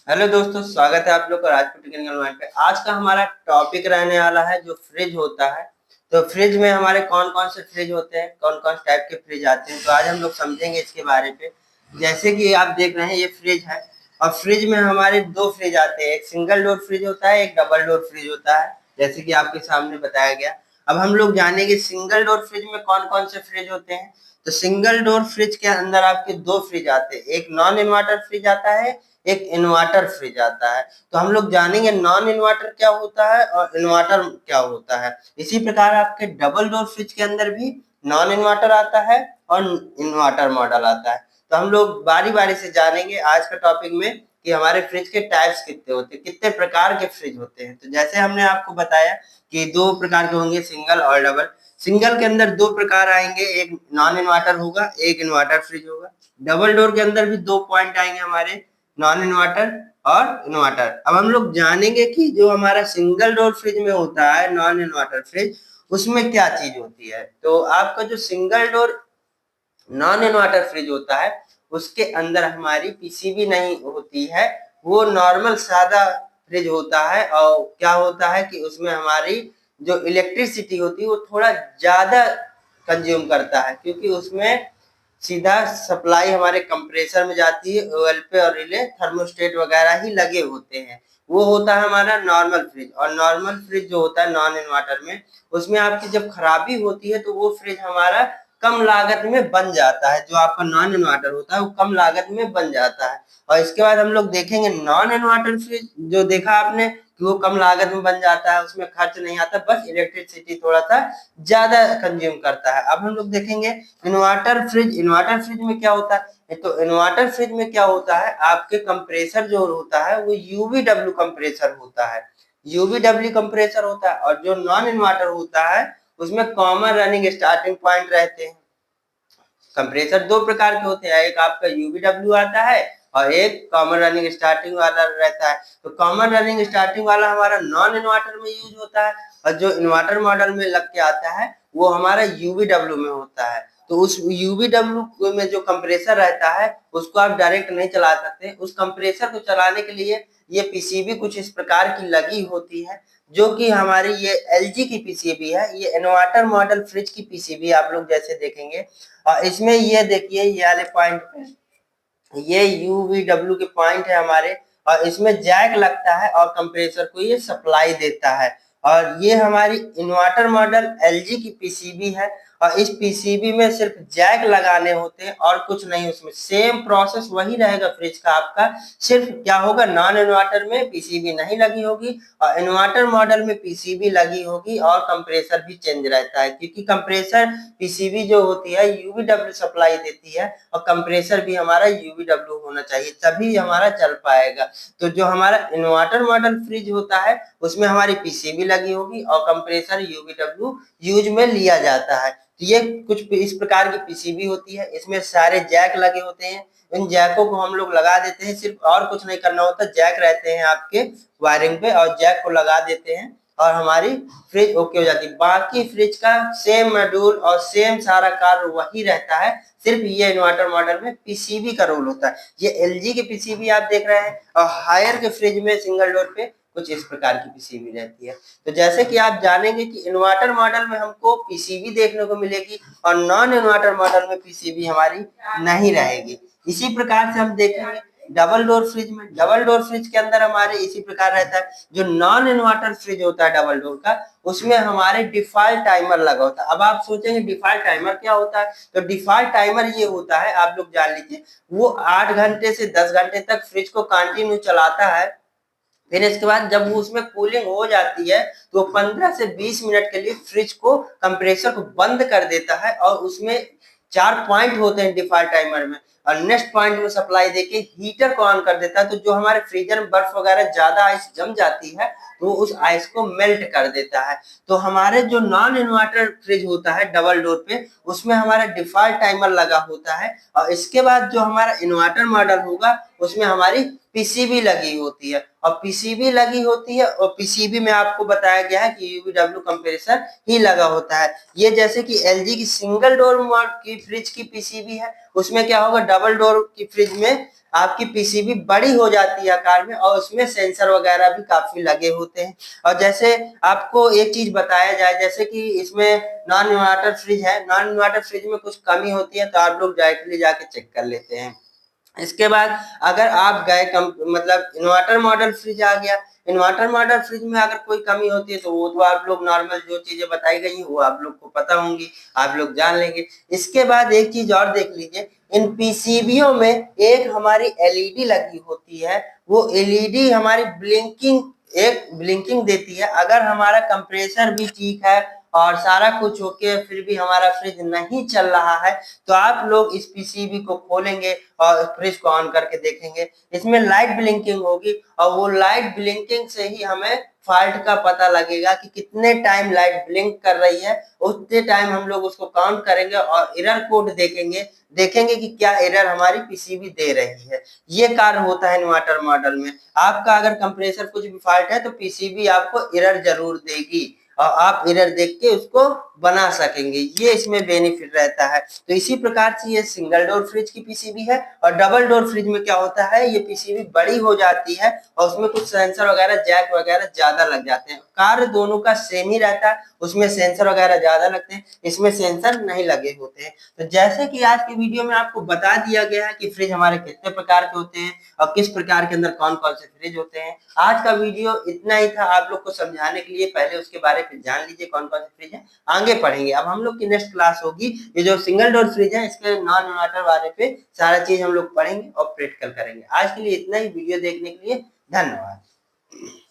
Hello दोस्तों, स्वागत है आप लोग का राजपूत टेक्निकल माइंड पे। आज का हमारा टॉपिक रहने वाला है जो फ्रिज होता है। तो फ्रिज में हमारे कौन कौन से फ्रिज होते हैं, कौन कौन से टाइप के फ्रिज आते हैं, तो आज हम लोग समझेंगे इसके बारे पे। जैसे कि आप देख रहे हैं ये फ्रिज है, और फ्रिज में हमारे दो फ्रिज आते हैं, एक सिंगल डोर फ्रिज होता है, एक डबल डोर फ्रिज होता है, जैसे कि आपके सामने बताया गया। अब हम लोग जानेंगे सिंगल डोर फ्रिज में कौन कौन से फ्रिज होते हैं। तो सिंगल डोर फ्रिज के अंदर आपके दो फ्रिज आते हैं, एक नॉन इन्वर्टर फ्रिज आता है, एक इन्वर्टर फ्रिज आता है। तो हम लोग जानेंगे नॉन इन्वर्टर क्या होता है और इन्वर्टर क्या होता है। इसी प्रकार आपके डबल डोर फ्रिज के अंदर भी नॉन इन्वर्टर आता है और इन्वर्टर मॉडल आता है। तो हम लोग बारी बारी से जानेंगे आज का टॉपिक में कि हमारे फ्रिज के टाइप्स कितने होते हैं, कितने प्रकार के फ्रिज होते हैं। तो जैसे हमने आपको बताया कि दो प्रकार के होंगे, सिंगल और डबल। सिंगल के अंदर दो प्रकार आएंगे, एक नॉन इन्वर्टर होगा, एक इन्वर्टर फ्रिज होगा। डबल डोर के अंदर भी दो पॉइंट आएंगे हमारे, नॉन इन्वर्टर और इन्वर्टर। अब हम लोग जानेंगे कि जो हमारा सिंगल डोर फ्रिज में होता है, नॉन इन्वर्टर फ्रिज, उसमें क्या चीज होती है। तो आपका जो single door non inverter fridge होता है, उसके अंदर हमारी पीसीबी नहीं होती है, वो नॉर्मल सादा फ्रिज होता है। और क्या होता है कि उसमें हमारी जो इलेक्ट्रिसिटी होती है वो थोड़ा ज्यादा कंज्यूम करता है, क्योंकि उसमें सीधा सप्लाई हमारे कंप्रेसर में जाती है, ओएल पे और रिले थर्मोस्टेट वगैरह ही लगे होते हैं। वो होता है हमारा नॉर्मल फ्रिज। और नॉर्मल फ्रिज जो होता है नॉन इन्वर्टर में, उसमें आपकी जब खराबी होती है तो वो फ्रिज हमारा कम लागत में बन जाता है। जो आपका नॉन इन्वर्टर होता है वो कम लागत में बन जाता है। और इसके बाद हम लोग देखेंगे नॉन इन्वर्टर फ्रिज, जो देखा आपने कि वो कम लागत में बन जाता है, उसमें खर्च नहीं आता, बस इलेक्ट्रिसिटी थोड़ा सा ज्यादा कंज्यूम करता है। अब हम लोग देखेंगे इन्वर्टर फ्रिज। इन्वर्टर फ्रिज में क्या होता है, तो इन्वर्टर फ्रिज में क्या होता है, आपके कंप्रेसर जो होता है वो यूवीडब्ल्यू कंप्रेसर होता है, यूवीडब्ल्यू कंप्रेसर होता है। और जो नॉन इन्वर्टर होता है उसमें कॉमन रनिंग स्टार्टिंग पॉइंट रहते हैं। कंप्रेसर दो प्रकार के होते हैं, एक आपका यूवीडब्ल्यू आता है और एक कॉमन रनिंग स्टार्टिंग वाला रहता है। तो कॉमन रनिंग स्टार्टिंग वाला हमारा नॉन इन्वर्टर में यूज होता है, और जो इन्वर्टर मॉडल में लग के आता है वो हमारा यूवीडब्ल्यू में होता है। तो उस यूवीडब्ल्यू में जो कंप्रेसर रहता है उसको आप डायरेक्ट नहीं चला सकते। उस कंप्रेसर को चलाने के लिए ये पीसीबी कुछ इस प्रकार की लगी होती है, जो कि हमारी ये एलजी की पीसीबी है। ये इन्वर्टर मॉडल फ्रिज की पीसीबी आप लोग जैसे देखेंगे, और इसमें ये देखिए ये वाले पॉइंट पे ये यूवीडब्ल्यू के पॉइंट है हमारे, और इसमें जैक लगता है और कंप्रेसर को ये सप्लाई देता है। और ये हमारी इन्वर्टर मॉडल एलजी की पीसीबी है, और इस पीसीबी में सिर्फ जैक लगाने होते हैं और कुछ नहीं। उसमें सेम प्रोसेस वही रहेगा फ्रिज का आपका, सिर्फ क्या होगा, नॉन इन्वर्टर में पीसीबी नहीं लगी होगी और इन्वर्टर मॉडल में पीसीबी लगी होगी, और कंप्रेसर भी चेंज रहता है, क्योंकि कंप्रेसर पीसीबी जो होती है यूवीडब्ल्यू सप्लाई देती है, और कंप्रेसर भी हमारा यूवीडब्ल्यू होना चाहिए, तभी हमारा चल पाएगा। तो जो हमारा इन्वर्टर मॉडल फ्रिज होता है उसमें हमारी पीसीबी लगी होगी और कंप्रेसर यूवीडब्ल्यू यूज में लिया जाता है। तो ये कुछ इस प्रकार की पीसीबी होती है, इसमें सारे जैक लगे होते हैं। इन जैकों को हम लोग लगा देते हैं, सिर्फ और कुछ नहीं करना होता, जैक रहते हैं आपके वायरिंग पे और जैक को लगा देते हैं और हमारी फ्रिज ओके हो जाती है। बाकी फ्रिज का सेम मॉड्यूल और सेम सारा कार्य वही रहता है, सिर्फ ये इन्वर्टर मॉडल में पीसीबी का रोल होता है। ये एलजी के पीसीबी आप देख रहे हैं, और हायर के फ्रिज में सिंगल डोर पे कुछ इस प्रकार की पीसीबी रहती है। तो जैसे कि आप जानेंगे कि इन्वर्टर मॉडल में हमको पीसीबी देखने को मिलेगी और नॉन इन्वर्टर मॉडल में पीसीबी हमारी नहीं रहेगी। इसी प्रकार से हम देखेंगे डबल डोर फ्रिज में। डबल डोर फ्रिज के अंदर हमारे इसी प्रकार रहता है। जो नॉन इन्वर्टर फ्रिज होता है डबल डोर का, उसमें हमारे डिफॉल्ट टाइमर लगा होता है। अब आप सोचेंगे डिफॉल्ट टाइमर क्या होता है, तो डिफॉल्ट टाइमर ये होता है, आप लोग जान लीजिए, वो 8 घंटे से 10 घंटे तक फ्रिज को कंटिन्यू चलाता है। फिर इसके बाद जब वो उसमें कूलिंग हो जाती है तो 15 से 20 मिनट के लिए फ्रिज को कंप्रेसर को बंद कर देता है, और उसमें 4 पॉइंट होते हैं डिफॉल्ट टाइमर में, और नेक्स्ट पॉइंट में सप्लाई देके हीटर को ऑन कर देता है। तो जो हमारे फ्रीजर में बर्फ वगैरह ज्यादा आइस जम जाती है तो उस आइस को मेल्ट कर देता है। तो हमारे जो नॉन इन्वर्टर फ्रिज होता है डबल डोर पे, उसमें हमारा डिफॉल्ट टाइमर लगा होता है, और इसके बाद जो हमारा इन्वर्टर मॉडल होगा उसमें हमारी पीसीबी लगी होती है, और पीसीबी लगी होती है, और पीसीबी में आपको बताया गया है कि यूवीडब्ल्यू कंप्रेसर ही लगा होता है। ये जैसे कि एलजी की सिंगल डोर की फ्रिज की पीसीबी है, उसमें क्या होगा, डबल डोर की फ्रिज में आपकी पीसीबी बड़ी हो जाती है आकार में, और उसमें सेंसर वगैरह भी काफी लगे होते हैं। और जैसे आपको एक चीज बताया जाए, जैसे कि इसमें नॉन इन्वर्टर फ्रिज है, नॉन इन्वर्टर फ्रिज में कुछ कमी होती है तो आप लोग डायरेक्टली जाके चेक कर लेते हैं। इसके बाद अगर आप गए मतलब इन्वर्टर मॉडल फ्रिज आ गया, इन्वर्टर मॉडल फ्रिज में अगर कोई कमी होती है तो वो तो आप लोग नॉर्मल जो चीजें बताई गई वो आप लोग को पता होंगी, आप लोग जान लेंगे। इसके बाद एक चीज और देख लीजिए, इन पीसीबीओ में एक हमारी एलईडी लगी होती है, वो एलईडी हमारी ब्लिंकिंग देती है। अगर हमारा कंप्रेसर भी ठीक है और सारा कुछ ओके फिर भी हमारा फ्रिज नहीं चल रहा है, तो आप लोग इस पीसीबी को खोलेंगे और फ्रिज को ऑन करके देखेंगे, इसमें लाइट ब्लिंकिंग होगी, और वो लाइट ब्लिंकिंग से ही हमें फॉल्ट का पता लगेगा कि कितने टाइम लाइट ब्लिंक कर रही है, उतने टाइम हम लोग उसको काउंट करेंगे और एरर कोड देखेंगे कि क्या एरर हमारी पीसीबी दे रही है। ये कार्य होता है इन्वर्टर मॉडल में। आपका अगर कंप्रेसर कुछ भी फॉल्ट है तो पीसीबी आपको एरर जरूर देगी, और आप एरर देख के उसको बना सकेंगे, ये इसमें बेनिफिट रहता है। तो इसी प्रकार से ये सिंगल डोर फ्रिज की पीसीबी है, और डबल डोर फ्रिज में क्या होता है, ये पीसीबी बड़ी हो जाती है और उसमें कुछ सेंसर वगैरह जैक वगैरह ज्यादा लग जाते हैं। कार्य दोनों का सेम ही रहता है, उसमें सेंसर वगैरह ज्यादा लगते हैं, इसमें सेंसर नहीं लगे होते हैं। तो जैसे कि आज के वीडियो में आपको बता दिया गया है कि फ्रिज हमारे कितने प्रकार के होते हैं और किस प्रकार के अंदर कौन कौन से फ्रिज होते हैं। आज का वीडियो इतना ही था आप लोग को समझाने के लिए, पहले उसके बारे में जान लीजिए कौन कौन से फ्रिज है, आगे पढ़ेंगे। अब हम लोग की नेक्स्ट क्लास होगी, ये जो सिंगल डोर फ्रिज है इसके नॉन इन्वर्टर बारे पे सारा चीज हम लोग पढ़ेंगे और प्रैक्टिकल करेंगे। आज के लिए इतना ही, वीडियो देखने के लिए धन्यवाद।